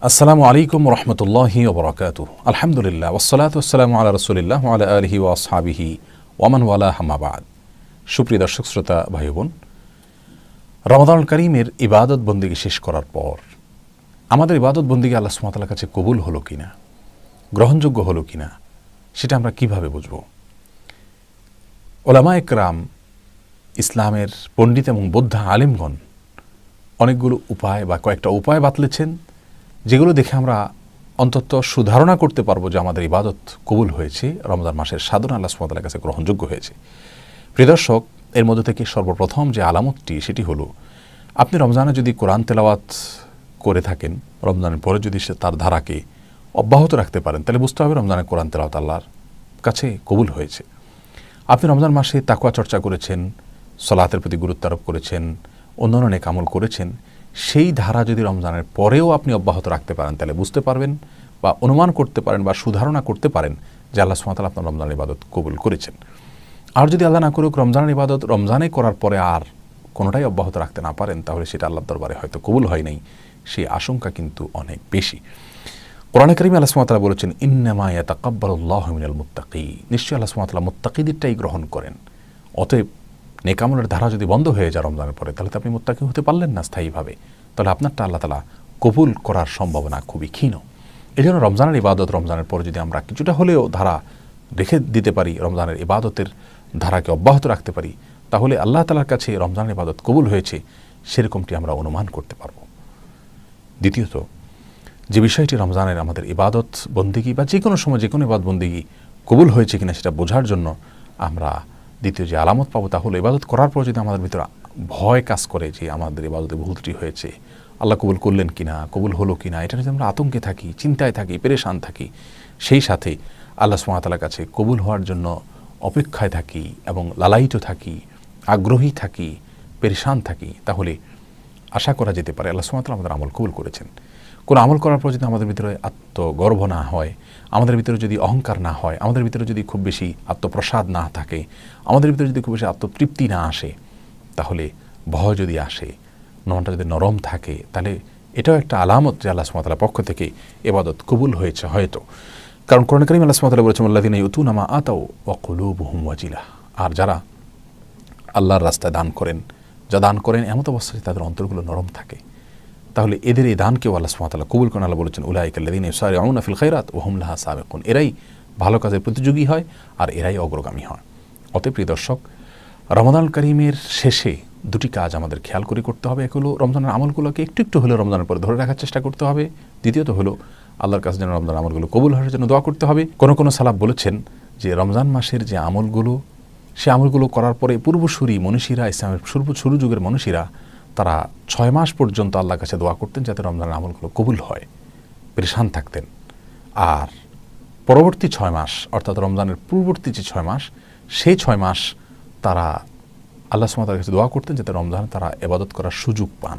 আসসালামু আলাইকুম রহমতুল্লাহি ওয়া বারাকাতুহু। আলহামদুলিল্লাহ ওয়াসসালাতু ওয়াসসালামু আলা রাসূলিল্লাহ ওয়া আলা আলিহি ওয়া আসহাবিহি ওয়া মান ওয়ালাহু আম্মা বা'দ। সুপ্রিয় দর্শক শ্রোতা ভাই বোন, রমাদানুল কারীমের ইবাদত বন্দেগী শেষ করার পর আমাদের ইবাদত বন্দেগী আল্লাহ সুবহানাহু ওয়া তাআলার কাছে কবুল হলো কিনা, গ্রহণযোগ্য হলো কিনা, সেটা আমরা কিভাবে বুঝব? উলামায়ে কেরাম, ইসলামের পণ্ডিত এবং বোদ্ধা আলেমগণ অনেকগুলো উপায় বা কয়েকটা উপায় বাতলেছেন, যেগুলো দেখে আমরা অন্তত সুধারণা করতে পারবো যে আমাদের ইবাদত কবুল হয়েছে, রমজান মাসের সাধনা আল্লাহ সুবহানাহু ওয়া তাআলার কাছে গ্রহণযোগ্য হয়েছে। প্রিয় দর্শক, এর মধ্যে থেকে সর্বপ্রথম যে আলামতটি সেটি হলো, আপনি রমজানে যদি কোরআন তেলাওয়াত করে থাকেন, রমজানের পরে যদি সে তার ধারাকে অব্যাহত রাখতে পারেন, তাহলে বুঝতে হবে রমজানের কোরআন তেলাওয়াত আল্লাহর কাছে কবুল হয়েছে। আপনি রমজান মাসে তাকওয়া চর্চা করেছেন, সালাতের প্রতি গুরুত্ব আরোপ করেছেন, অন্যান্য নেক আমল করেছেন, সেই ধারা যদি রমজানের পরেও আপনি অব্যাহত রাখতে পারেন, তাহলে বুঝতে পারবেন বা অনুমান করতে পারেন বা সুধারণা করতে পারেন যে আল্লাহ সুবহানাহু ওয়া তাআলা আপনার রমজানের ইবাদত কবুল করেছেন। আর যদি আল্লাহ না করুক রমজানের ইবাদত রমজানে করার পরে আর কোনোটাই অব্যাহত রাখতে না পারেন, তাহলে সেটা আল্লাহর দরবারে হয়তো কবুল হয় নাই, সেই আশঙ্কা কিন্তু অনেক বেশি। কোরআনে কারিমে আল্লাহ সুবহানাহু ওয়া তাআলা বলেছেন, ইন্নামা ইয়াতাকাব্বালুল্লাহু মিনাল মুত্তাকিন, নিশ্চয়ই আল্লাহ সুবহানাহু ওয়া তাআলা মুত্তাকিদেরটাই গ্রহণ করেন। অতএব নেক আমলের ধারা যদি বন্ধ হয়ে যায় রমজানের পরে, তাহলে তো আপনি মুত্তাকি হতে পারলেন না স্থায়ীভাবে, তাহলে আপনারটা আল্লাহ তাআলা কবুল করার সম্ভাবনা খুবই ক্ষীণ। এই জন্য রমজানের ইবাদত রমজানের পরে যদি আমরা কিছুটা হলেও ধারা রেখে দিতে পারি, রমজানের ইবাদতের ধারাকে অব্যাহত রাখতে পারি, তাহলে আল্লাহ তাআলার কাছে রমজানের ইবাদত কবুল হয়েছে সেরকমটি আমরা অনুমান করতে পারব। দ্বিতীয়ত, যে বিষয়টি রমজানের আমাদের ইবাদত বন্দেগী বা যে কোনো সময় যে কোনো ইবাদত বন্দেগী কবুল হয়েছে কিনা সেটা বোঝার জন্য আমরা দ্বিতীয় যে আলামত পাবো, তা হলো ইবাদত করার পর যদি আমাদের ভিতরে ভয় কাজ করে যে আমাদের ইবাদতে ভুল ত্রুটি হয়েছে, আল্লাহ কবুল করলেন কিনা, কবুল হলো কিনা, এটা যদি আমরা আতঙ্কে থাকি, চিন্তায় থাকি, পেরেশান থাকি, সেই সাথে আল্লাহ সুবহানাহু ওয়া তাআলার কাছে কবুল হওয়ার জন্য অপেক্ষায় থাকি এবং লালায়িত থাকি, আগ্রহী থাকি, পেরেশান থাকি, তাহলে আশা করা যেতে পারে আল্লাহ সুবহানাহু ওয়া তাআলা আমাদের আমল কবুল করেছেন। কোনো আমল করার পর যদি আমাদের ভিতরে আত্মগর্ব না হয়, আমাদের ভিতরে যদি অহংকার না হয়, আমাদের ভিতরে যদি খুব বেশি আত্মপ্রসাদ না থাকে, আমাদের ভিতরে যদি খুব বেশি আত্মতৃপ্তি না আসে, তাহলে ভয় যদি আসে, মনটা যদি নরম থাকে, তাহলে এটাও একটা আলামত যে আল্লাহ সুবহানাহু ওয়া তাআলার পক্ষ থেকে ইবাদত কবুল হয়েছে হয়তো। কারণ কোরআনে কারীমে আল্লাহ সুবহানাহু ওয়া তাআলা বলেছেন, আল্লাযীনা ইউতুনা মা আতাউ ওয়া কুলুবুহুম ওয়াজিলা, আর যারা আল্লাহর রাস্তায় দান করেন, যা দান করেন এমত অবস্থায় তাদের অন্তরগুলো নরম থাকে, তাহলে এদের এই দানকেও আল্লাহ সুবহানাহু ওয়া তাআলা কবুল করেন। আল্লাহ বলেছেন, উলাইকাল্লাযীনা ইউসারিউনা ফিল খায়রাত ওয়া হুম লাহা সাবিকুন, এরাই ভালো কাজের প্রতিযোগী হয় আর এরাই অগ্রগামী হয়। অতএব প্রিয় দর্শক, রমাদানুল কারীমের শেষে দুটি কাজ আমাদের খেয়াল করে করতে হবে। এক হলো রমজানের আমলগুলোকে একটু একটু হলেও রমজানের পরে ধরে রাখার চেষ্টা করতে হবে। দ্বিতীয়ত হলো আল্লাহর কাছে যেন রমজান আমলগুলো কবুল হওয়ার জন্য দোয়া করতে হবে। কোনো সালাফ বলেছেন যে রমজান মাসের যে আমলগুলো, সে আমলগুলো করার পরে পূর্বসূরি মনীষীরা, ইসলামের শুরু যুগের মনীষীরা, তারা 6 মাস পর্যন্ত আল্লাহর কাছে দোয়া করতেন যাতে রমজানের আমলগুলো কবুল হয়, পেরেশান থাকতেন। আর পরবর্তী 6 মাস, অর্থাৎ রমজানের পূর্ববর্তী যে 6 মাস, সেই 6 মাস তারা আল্লাহ সুবহানাহু ওয়া তাআলার কাছে দোয়া করতেন যাতে রমজানে তারা ইবাদত করার সুযোগ পান।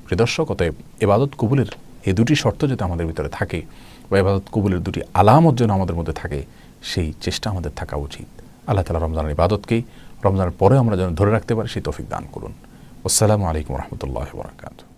প্রিয় দর্শক, অতএব ইবাদত কবুলের এই দুটি শর্ত যাতে আমাদের ভিতরে থাকে বা ইবাদত কবুলের দুটি আলামত যেন আমাদের মধ্যে থাকে, সেই চেষ্টা আমাদের থাকা উচিত। আল্লাহ তাআলা রমজানের ইবাদতকেই রমজানের পরে আমরা যেন ধরে রাখতে পারি সেই তৌফিক দান করুন। আসসালামু আলাইকুম ওয়া রাহমাতুল্লাহি ওয়া বারাকাতুহু।